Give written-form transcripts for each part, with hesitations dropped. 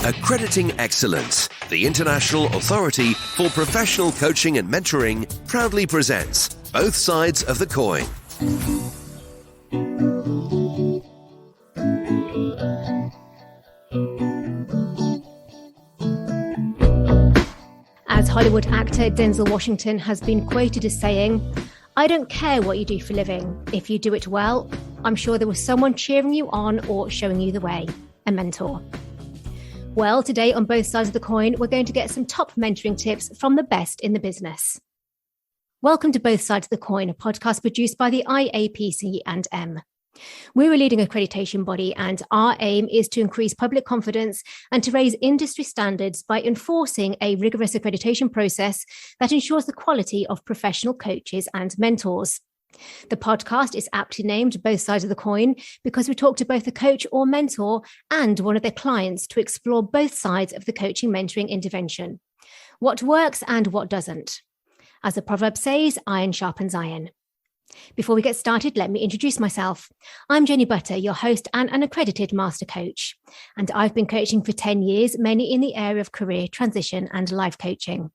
Accrediting Excellence, the international authority for professional coaching and mentoring, proudly presents Both Sides of the Coin. As Hollywood actor Denzel Washington has been quoted as saying, "I don't care what you do for a living. If you do it well, I'm sure there was someone cheering you on or showing you the way, a mentor." Well, today on Both Sides of the Coin, we're going to get some top mentoring tips from the best in the business. Welcome to Both Sides of the Coin, a podcast produced by the IAPC and M. We're a leading accreditation body, and our aim is to increase public confidence and to raise industry standards by enforcing a rigorous accreditation process that ensures the quality of professional coaches and mentors. The podcast is aptly named Both Sides of the Coin because we talk to both a coach or mentor and one of their clients to explore both sides of the coaching mentoring intervention. What works and what doesn't. As the proverb says, iron sharpens iron. Before we get started, let me introduce myself. I'm Jenny Butter, your host and an accredited master coach. And I've been coaching for 10 years, mainly in the area of career transition and life coaching.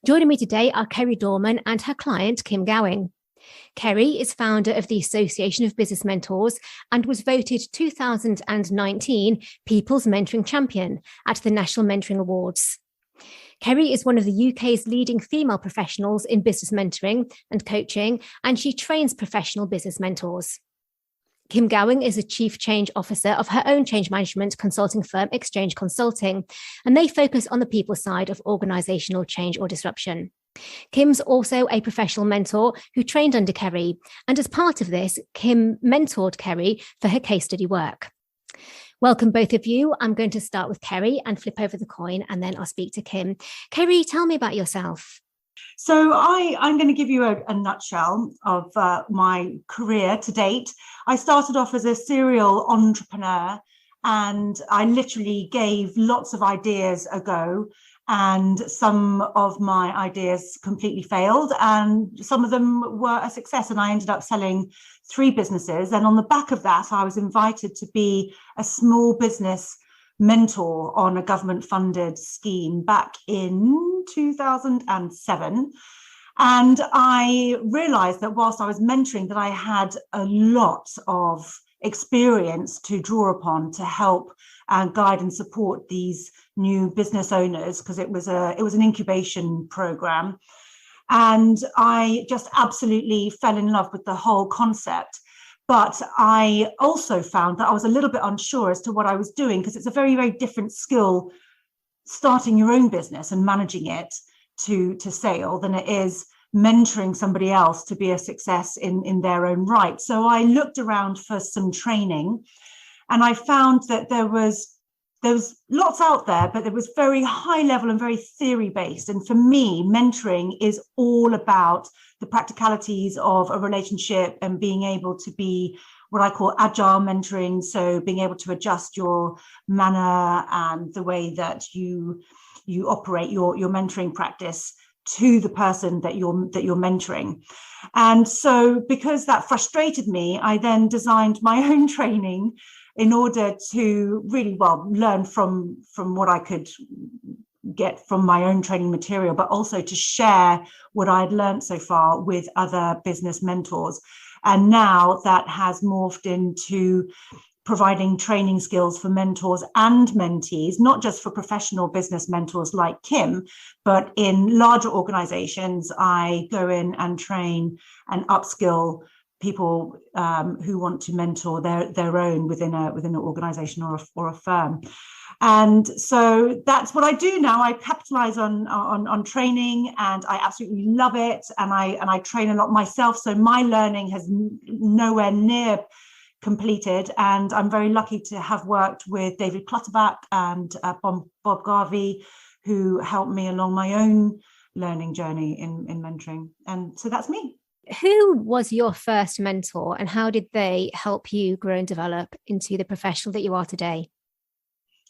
Joining me today are Kerrie Dorman and her client, Kim Gowing. Kerrie is founder of the Association of Business Mentors and was voted 2019 People's Mentoring Champion at the National Mentoring Awards. Kerrie is one of the UK's leading female professionals in business mentoring and coaching, and she trains professional business mentors. Kim Gowing is a Chief Change Officer of her own change management consulting firm, Exchange Consulting, and they focus on the people side of organisational change or disruption. Kim's also a professional mentor who trained under Kerrie, and as part of this, Kim mentored Kerrie for her case study work. Welcome, both of you. I'm going to start with Kerrie and flip over the coin, and then I'll speak to Kim. Kerrie, tell me about yourself. So I'm going to give you a nutshell of my career to date. I started off as a serial entrepreneur, and I literally gave lots of ideas a go. And some of my ideas completely failed, and some of them were a success. And I ended up selling 3 businesses. And on the back of that, I was invited to be a small business mentor on a government-funded scheme back in 2007. And I realized that whilst I was mentoring, that I had a lot of experience to draw upon to help and guide and support these new business owners, because it was an incubation program. And I just absolutely fell in love with the whole concept. But I also found that I was a little bit unsure as to what I was doing, because it's a very, very different skill starting your own business and managing it to sale than it is mentoring somebody else to be a success in their own right. So I looked around for some training, and I found that there was lots out there, but it was very high level and very theory based. And for me, mentoring is all about the practicalities of a relationship and being able to be what I call agile mentoring. So being able to adjust your manner and the way that you operate your mentoring practice to the person that you're mentoring. And so because that frustrated me, I then designed my own training in order to really learn from what I could get from my own training material, but also to share what I'd learned so far with other business mentors. And now that has morphed into providing training skills for mentors and mentees, not just for professional business mentors like Kim, but in larger organizations. I go in and train and upskill people who want to mentor their own within an organization or a firm. And so that's what I do now. I capitalize on training, and I absolutely love it. And I train a lot myself. So my learning has nowhere near completed. And I'm very lucky to have worked with David Clutterback and Bob Garvey, who helped me along my own learning journey in mentoring. And so that's me. Who was your first mentor, and how did they help you grow and develop into the professional that you are today?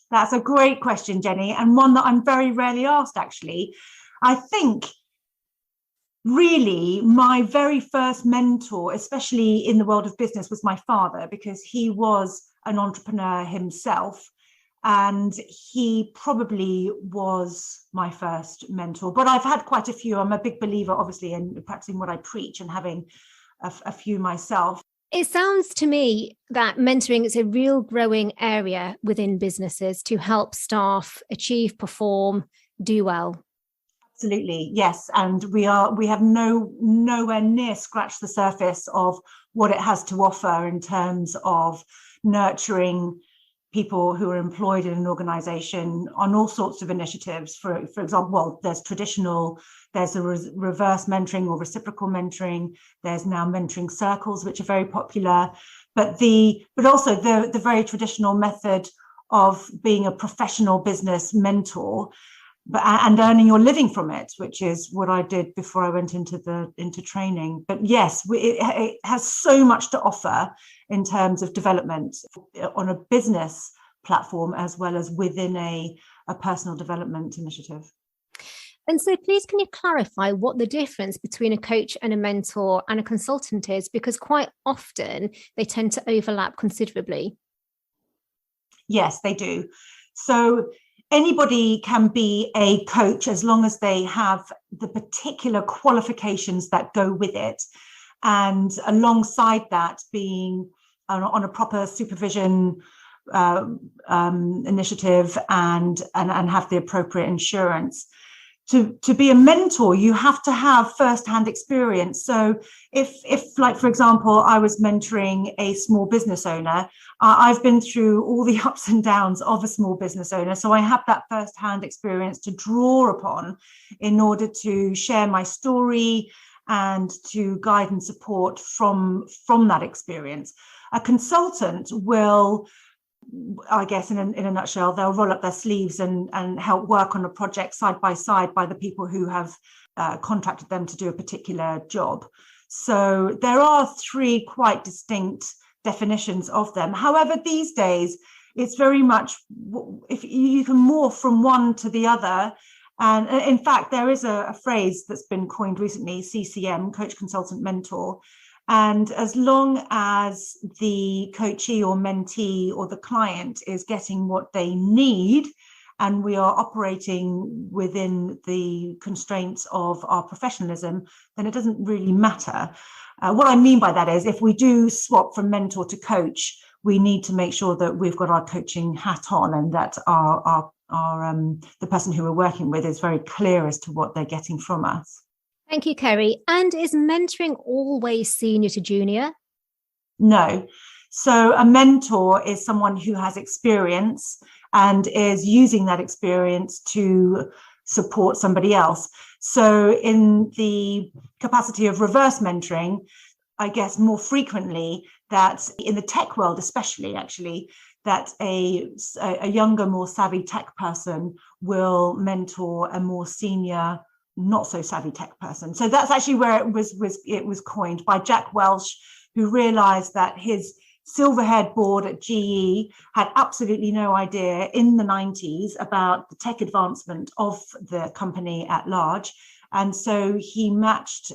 That's a great question, Jenny, and one that I'm very rarely asked, actually. I think really my very first mentor, especially in the world of business, was my father, because he was an entrepreneur himself. And he probably was my first mentor. But I've had quite a few. I'm a big believer, obviously, in practicing what I preach and having a few myself. It sounds to me that mentoring is a real growing area within businesses to help staff achieve, perform, do well. Absolutely, yes. And we have nowhere near scratched the surface of what it has to offer in terms of nurturing people who are employed in an organization on all sorts of initiatives. For example, well, there's a reverse mentoring or reciprocal mentoring. There's now mentoring circles, which are very popular, but also the very traditional method of being a professional business mentor, and earning your living from it, which is what I did before I went into training. But yes, it has so much to offer in terms of development on a business platform as well as within a personal development initiative. And so please, can you clarify what the difference between a coach and a mentor and a consultant is? Because quite often they tend to overlap considerably. Yes, they do. So anybody can be a coach as long as they have the particular qualifications that go with it. And alongside that, being on a proper supervision initiative and have the appropriate insurance. To be a mentor, you have to have first-hand experience. So if like, for example, I was mentoring a small business owner, I've been through all the ups and downs of a small business owner. So I have that first-hand experience to draw upon in order to share my story and to guide and support from that experience. A consultant will, I guess, in a nutshell, they'll roll up their sleeves and help work on a project side by side by the people who have contracted them to do a particular job. So there are three quite distinct definitions of them. However, these days, it's very much, if you can morph from one to the other. And in fact, there is a phrase that's been coined recently, CCM, Coach, Consultant, Mentor. And as long as the coachee or mentee or the client is getting what they need, and we are operating within the constraints of our professionalism, then it doesn't really matter. What I mean by that is, if we do swap from mentor to coach, we need to make sure that we've got our coaching hat on and that the person who we're working with is very clear as to what they're getting from us. Thank you, Kerrie. And is mentoring always senior to junior? No. So a mentor is someone who has experience and is using that experience to support somebody else. So in the capacity of reverse mentoring, I guess more frequently, that in the tech world especially, actually, that a younger, more savvy tech person will mentor a more senior, not so savvy tech person. So that's actually where it was coined by Jack Welch, who realized that his silver-haired board at GE had absolutely no idea in the 90s about the tech advancement of the company at large. And so he matched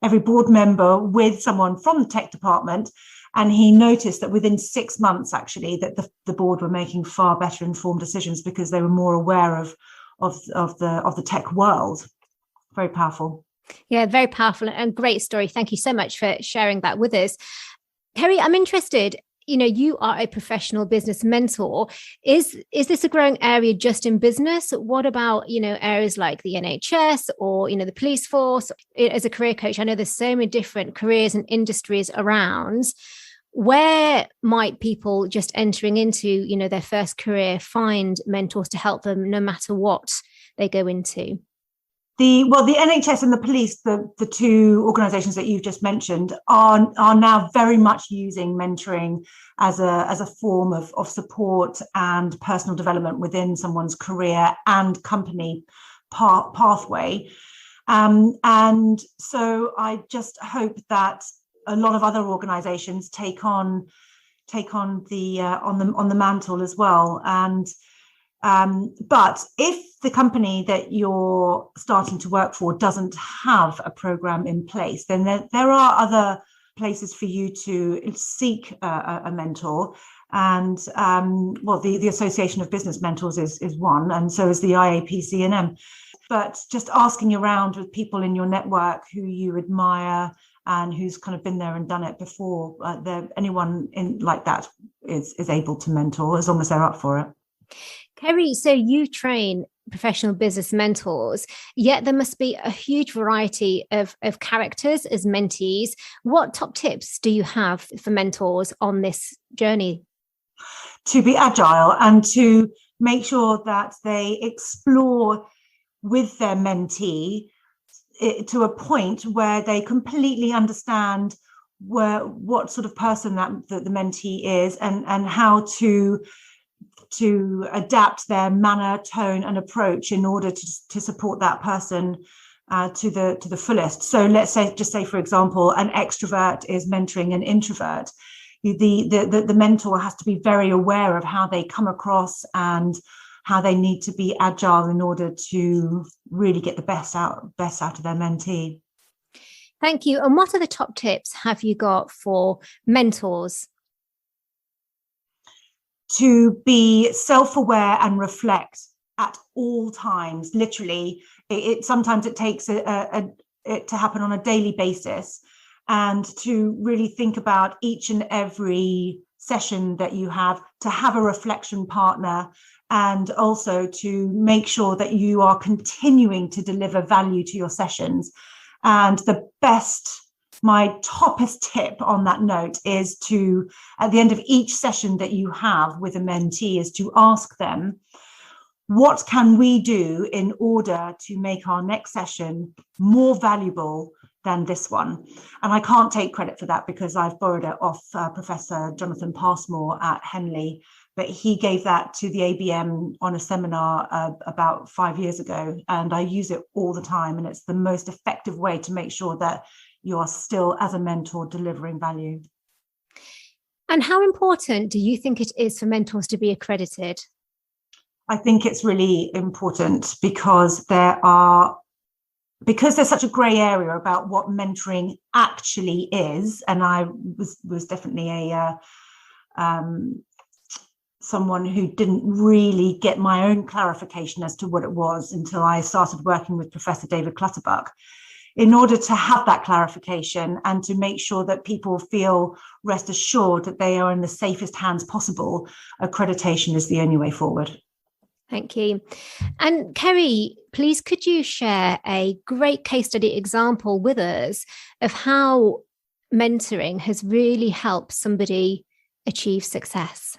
every board member with someone from the tech department. And he noticed that within 6 months, actually, that the board were making far better informed decisions because they were more aware of the tech world. Very powerful. Yeah, very powerful and great story. Thank you so much for sharing that with us. Kerrie, I'm interested, you are a professional business mentor. Is this a growing area just in business? What about, areas like the NHS or, the police force? As a career coach, I know there's so many different careers and industries around. Where might people just entering into, their first career find mentors to help them no matter what they go into? The NHS and the police, the two organisations that you've just mentioned, are now very much using mentoring as a form of support and personal development within someone's career and company pathway. And so I just hope that a lot of other organisations take on the mantle as well. And but if the company that you're starting to work for doesn't have a program in place, then there are other places for you to seek a mentor. And the Association of Business Mentors is one, and so is the IAPCNM. But just asking around with people in your network who you admire and who's kind of been there and done it before, anyone in like that is able to mentor as long as they're up for it. Kerrie, so you train professional business mentors, yet there must be a huge variety of characters as mentees. What top tips do you have for mentors on this journey? To be agile and to make sure that they explore with their mentee to a point where they completely understand what sort of person that the mentee is, and how to adapt their manner, tone, and approach in order to support that person to the fullest. So let's say for example, an extrovert is mentoring an introvert. The mentor has to be very aware of how they come across and how they need to be agile in order to really get the best out of their mentee. Thank you. And what are the top tips have you got for mentors? To be self-aware and reflect at all times. Literally, sometimes it takes it to happen on a daily basis, and to really think about each and every session that you have, to have a reflection partner, and also to make sure that you are continuing to deliver value to your sessions. And my toppest tip on that note is to, at the end of each session that you have with a mentee, is to ask them, what can we do in order to make our next session more valuable than this one? And I can't take credit for that because I've borrowed it off Professor Jonathan Passmore at Henley, but he gave that to the ABM on a seminar about 5 years ago, and I use it all the time, and it's the most effective way to make sure that you are still, as a mentor, delivering value. And how important do you think it is for mentors to be accredited? I think it's really important because there's such a grey area about what mentoring actually is. And I was definitely someone who didn't really get my own clarification as to what it was until I started working with Professor David Clutterbuck. In order to have that clarification and to make sure that people feel rest assured that they are in the safest hands possible, accreditation is the only way forward. Thank you. And Kerrie, please could you share a great case study example with us of how mentoring has really helped somebody achieve success?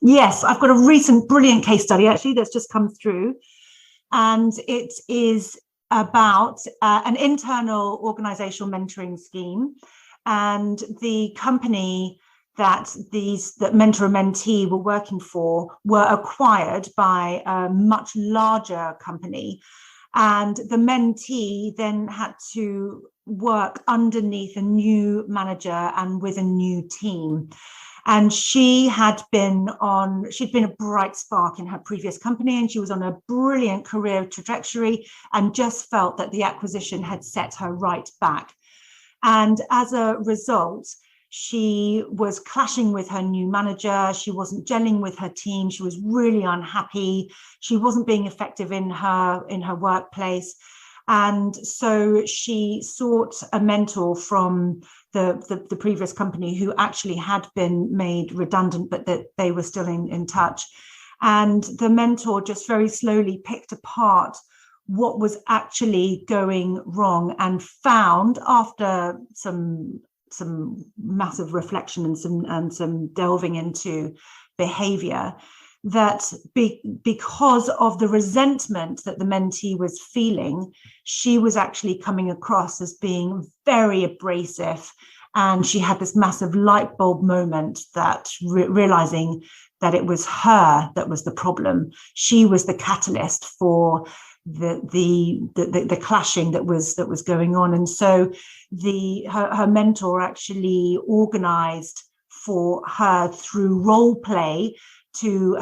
Yes, I've got a recent brilliant case study actually that's just come through, and it is about an internal organizational mentoring scheme, and the company that mentor and mentee were working for were acquired by a much larger company, and the mentee then had to work underneath a new manager and with a new team. And she'd been a bright spark in her previous company, and she was on a brilliant career trajectory, and just felt that the acquisition had set her right back. And as a result, she was clashing with her new manager. She wasn't gelling with her team. She was really unhappy. She wasn't being effective in her workplace. And so she sought a mentor from the previous company who actually had been made redundant, but that they were still in touch. And the mentor just very slowly picked apart what was actually going wrong, and found, after some massive reflection and some delving into behavior, that because of the resentment that the mentee was feeling, she was actually coming across as being very abrasive. And she had this massive light bulb moment that realizing that it was her that was the problem. She was the catalyst for the clashing that was going on. And so her mentor actually organized for her through role play to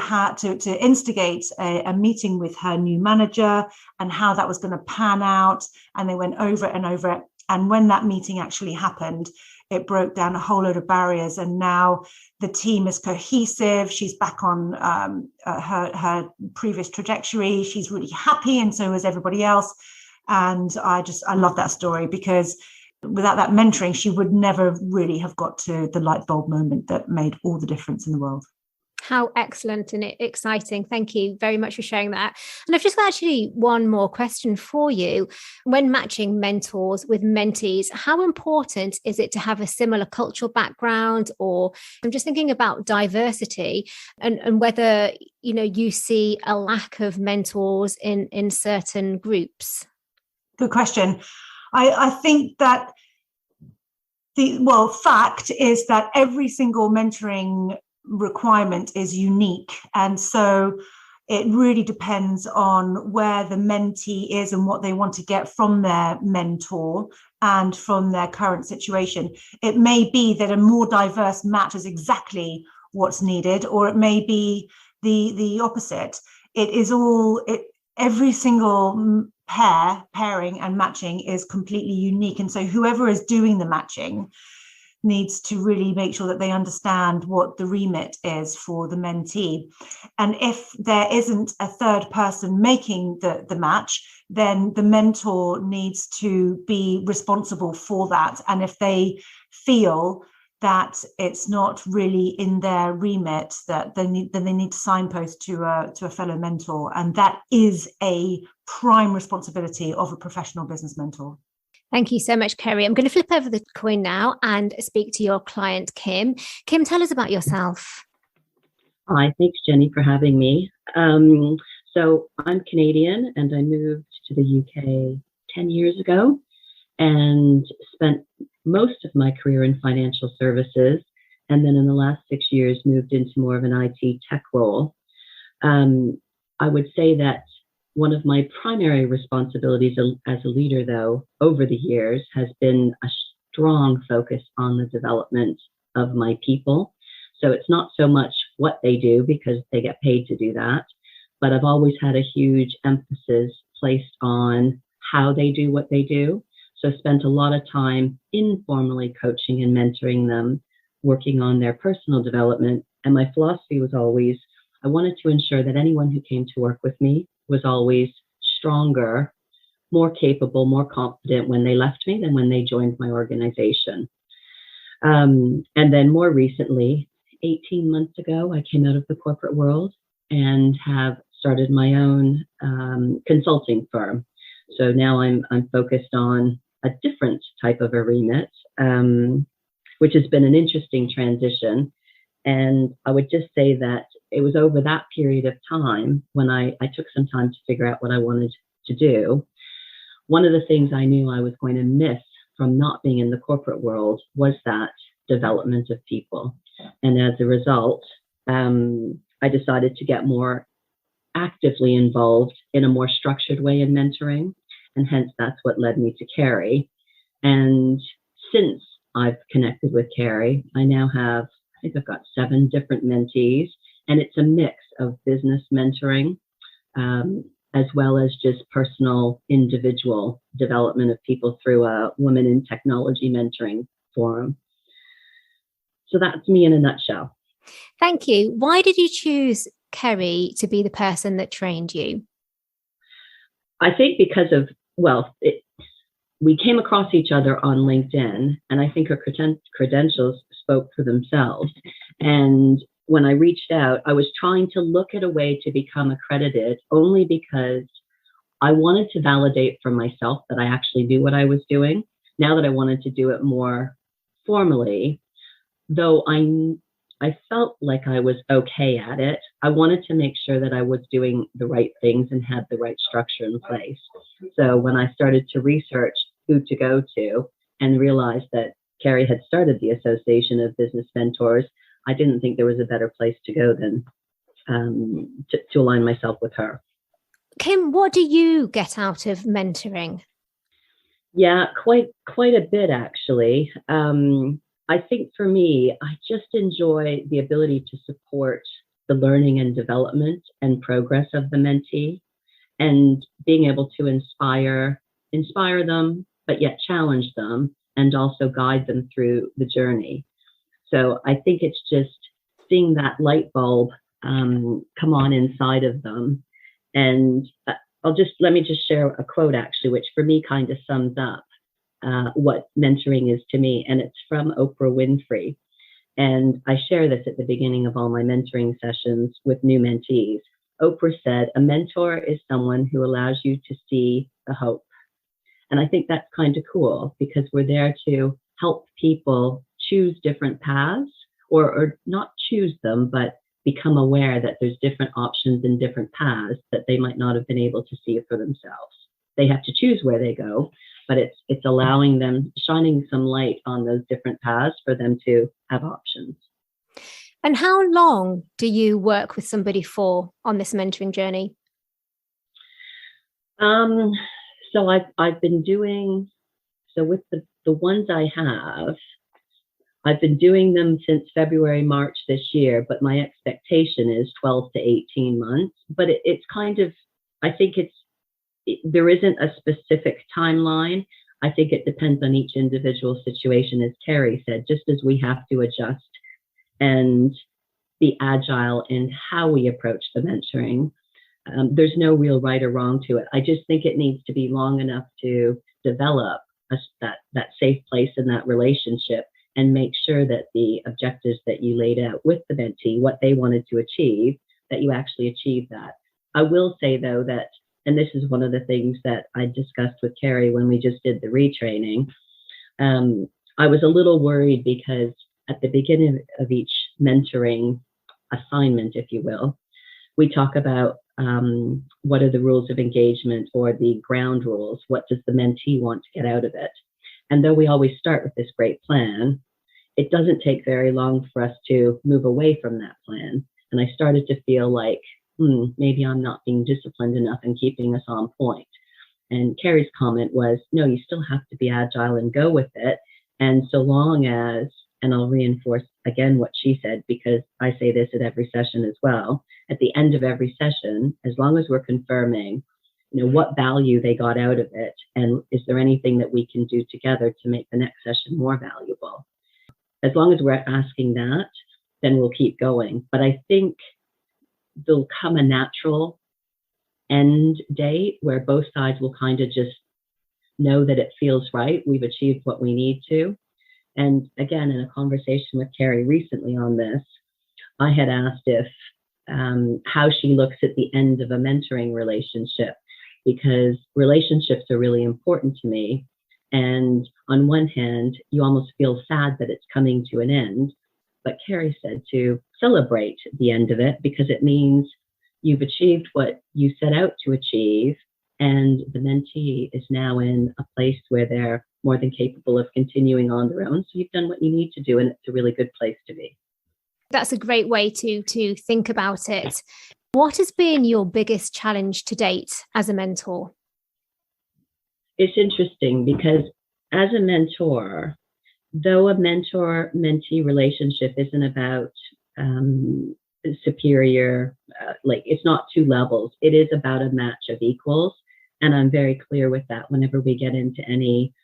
instigate a meeting with her new manager, and how that was going to pan out. And they went over it and over it. And when that meeting actually happened, it broke down a whole load of barriers. And now the team is cohesive. She's back on her previous trajectory. She's really happy, and so is everybody else. And I love that story, because without that mentoring, she would never really have got to the light bulb moment that made all the difference in the world. How excellent and exciting. Thank you very much for sharing that. And I've just got actually one more question for you. When matching mentors with mentees, how important is it to have a similar cultural background? Or I'm just thinking about diversity and whether, you see a lack of mentors in certain groups. Good question. I think that fact is that every single mentoring requirement is unique. And so it really depends on where the mentee is and what they want to get from their mentor and from their current situation. It may be that a more diverse match is exactly what's needed, or it may be the opposite. Every single pairing and matching is completely unique. And so whoever is doing the matching needs to really make sure that they understand what the remit is for the mentee. And if there isn't a third person making the match, then the mentor needs to be responsible for that. And if they feel that it's not really in their remit, then they need to signpost to a fellow mentor. And that is a prime responsibility of a professional business mentor. Thank you so much, Kerrie. I'm going to flip over the coin now and speak to your client, Kim. Kim, tell us about yourself. Hi, thanks, Jenny, for having me. So I'm Canadian, and I moved to the UK 10 years ago and spent most of my career in financial services. And then in the last 6 years, moved into more of an IT tech role. I would say that one of my primary responsibilities as a leader, though, over the years has been a strong focus on the development of my people. So it's not so much what they do, because they get paid to do that, but I've always had a huge emphasis placed on how they do what they do. So I spent a lot of time informally coaching and mentoring them, working on their personal development. And my philosophy was always, I wanted to ensure that anyone who came to work with me was always stronger, more capable, more confident when they left me than when they joined my organization. And then more recently, 18 months ago, I came out of the corporate world and have started my own consulting firm. So now I'm focused on a different type of a remit, which has been an interesting transition. And I would just say that it was over that period of time when I took some time to figure out what I wanted to do. One of the things I knew I was going to miss from not being in the corporate world was that development of people. And as a result, I decided to get more actively involved in a more structured way in mentoring. And hence, that's what led me to Kerrie. And since I've connected with Kerrie, I now have, I think I've got 7 different mentees, and it's a mix of business mentoring, as well as just personal individual development of people through a Women in Technology mentoring forum. So that's me in a nutshell. Thank you. Why did you choose Kerrie to be the person that trained you? I think because of, we came across each other on LinkedIn, and I think her credentials spoke for themselves. And when I reached out, I was trying to look at a way to become accredited only because I wanted to validate for myself that I actually knew what I was doing. Now that I wanted to do it more formally, though I felt like I was okay at it, I wanted to make sure that I was doing the right things and had the right structure in place. So when I started to research who to go to and realized that Kerrie had started the Association of Business Mentors, I didn't think there was a better place to go than to align myself with her. Kim, what do you get out of mentoring? Yeah, quite a bit, actually. I think for me, I just enjoy the ability to support the learning and development and progress of the mentee, and being able to inspire them, but yet challenge them and also guide them through the journey. So I think it's just seeing that light bulb come on inside of them. And let me just share a quote actually, which for me kind of sums up what mentoring is to me. And it's from Oprah Winfrey. And I share this at the beginning of all my mentoring sessions with new mentees. Oprah said, "A mentor is someone who allows you to see the hope." And I think that's kind of cool because we're there to help people choose different paths, or not choose them, but become aware that there's different options and different paths that they might not have been able to see for themselves. They have to choose where they go, but it's allowing them, shining some light on those different paths for them to have options. And how long do you work with somebody for on this mentoring journey? So I've been doing, so with the ones I have, I've been doing them since February, March this year, but my expectation is 12 to 18 months. But it's kind of, I think there isn't a specific timeline. I think it depends on each individual situation, as Kerrie said, just as we have to adjust and be agile in how we approach the mentoring. There's no real right or wrong to it. I just think it needs to be long enough to develop that safe place in that relationship and make sure that the objectives that you laid out with the mentee, what they wanted to achieve, that you actually achieve that. I will say though that, and this is one of the things that I discussed with Kerrie when we just did the retraining, I was a little worried because at the beginning of each mentoring assignment, if you will, we talk about what are the rules of engagement or the ground rules? What does the mentee want to get out of it? And though we always start with this great plan, it doesn't take very long for us to move away from that plan. And I started to feel like, maybe I'm not being disciplined enough and keeping us on point. And Kerrie's comment was, no, you still have to be agile and go with it. And so long as, and I'll reinforce again what she said, because I say this at every session as well, at the end of every session, as long as we're confirming, what value they got out of it, and is there anything that we can do together to make the next session more valuable? As long as we're asking that, then we'll keep going. But I think there'll come a natural end date where both sides will kind of just know that it feels right. We've achieved what we need to. And again, in a conversation with Kerrie recently on this, I had asked if how she looks at the end of a mentoring relationship, because relationships are really important to me. And on one hand, you almost feel sad that it's coming to an end. But Kerrie said to celebrate the end of it because it means you've achieved what you set out to achieve, and the mentee is now in a place where they're more than capable of continuing on their own. So you've done what you need to do, and it's a really good place to be. That's a great way to think about it. What has been your biggest challenge to date as a mentor? It's interesting because as a mentor, though a mentor-mentee relationship isn't about superior, it's not two levels. It is about a match of equals. And I'm very clear with that whenever we get into any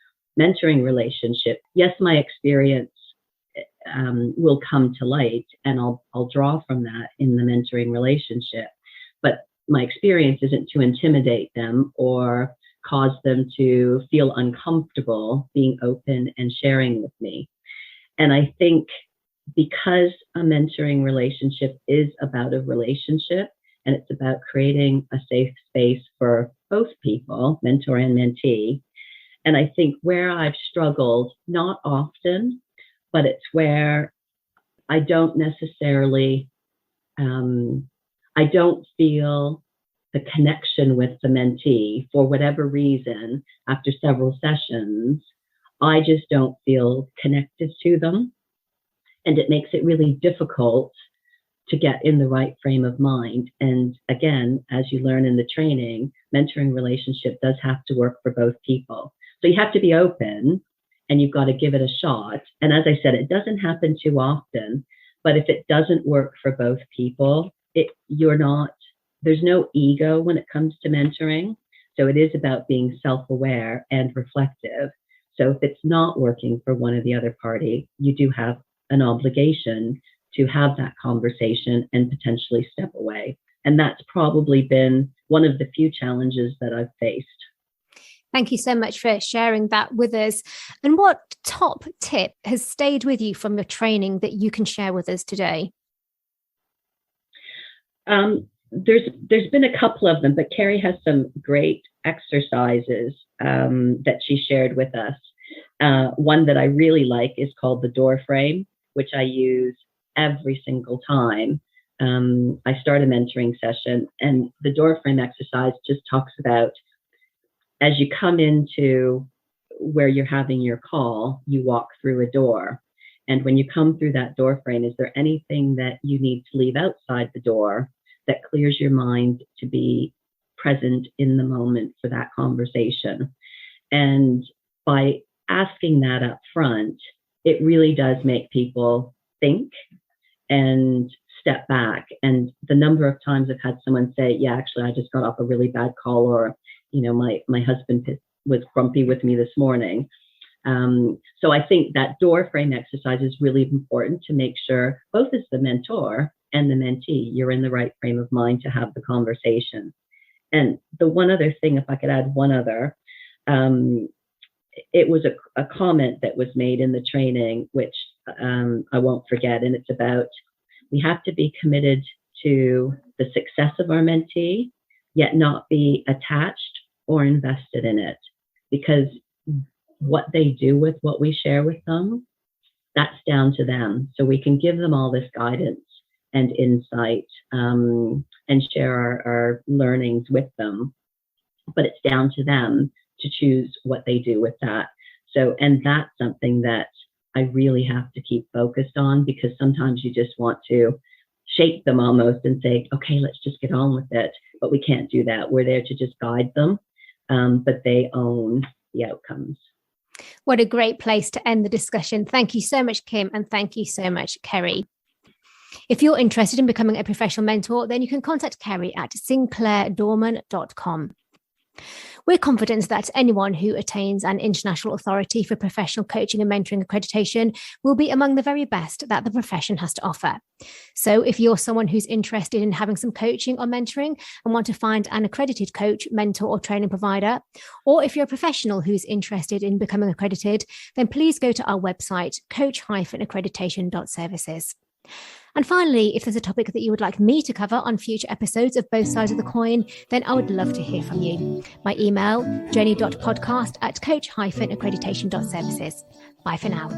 mentoring relationship. Yes, my experience will come to light, and I'll draw from that in the mentoring relationship. But my experience isn't to intimidate them or cause them to feel uncomfortable being open and sharing with me. And I think because a mentoring relationship is about a relationship, and it's about creating a safe space for both people, mentor and mentee. And I think where I've struggled, not often, but it's where I don't necessarily, I don't feel the connection with the mentee for whatever reason. After several sessions, I just don't feel connected to them. And it makes it really difficult to get in the right frame of mind. And again, as you learn in the training, mentoring relationship does have to work for both people. So you have to be open and you've got to give it a shot. And as I said, it doesn't happen too often, but if it doesn't work for both people, there's no ego when it comes to mentoring. So it is about being self-aware and reflective. So if it's not working for one or the other party, you do have an obligation to have that conversation and potentially step away. And that's probably been one of the few challenges that I've faced. Thank you so much for sharing that with us. And what top tip has stayed with you from your training that you can share with us today? There's been a couple of them, but Kerrie has some great exercises that she shared with us. One that I really like is called the door frame, which I use every single time I start a mentoring session. And the door frame exercise just talks about, as you come into where you're having your call, you walk through a door. And when you come through that door frame, is there anything that you need to leave outside the door that clears your mind to be present in the moment for that conversation? And by asking that up front, it really does make people think and step back. And the number of times I've had someone say, yeah, actually, I just got off a really bad call, or, you know, my husband was grumpy with me this morning. So I think that door frame exercise is really important to make sure, both as the mentor and the mentee, you're in the right frame of mind to have the conversation. And the one other thing, if I could add one other, it was a comment that was made in the training, which I won't forget. And it's about, we have to be committed to the success of our mentee, yet not be attached or invested in it, because what they do with what we share with them, that's down to them. So we can give them all this guidance and insight and share our learnings with them, but it's down to them to choose what they do with that. So, and that's something that I really have to keep focused on, because sometimes you just want to shake them almost and say, okay, let's just get on with it. But we can't do that. We're there to just guide them, but they own the outcomes. What a great place to end the discussion. Thank you so much, Kim, and thank you so much, Kerrie. If you're interested in becoming a professional mentor, then you can contact Kerrie at sinclairDorman.com. We're confident that anyone who attains an international authority for professional coaching and mentoring accreditation will be among the very best that the profession has to offer. So if you're someone who's interested in having some coaching or mentoring and want to find an accredited coach, mentor, or training provider, or if you're a professional who's interested in becoming accredited, then please go to our website, coach-accreditation.services. And finally, if there's a topic that you would like me to cover on future episodes of Both Sides of the Coin, then I would love to hear from you. My email, jenny.podcast@coach-accreditation.services. Bye for now.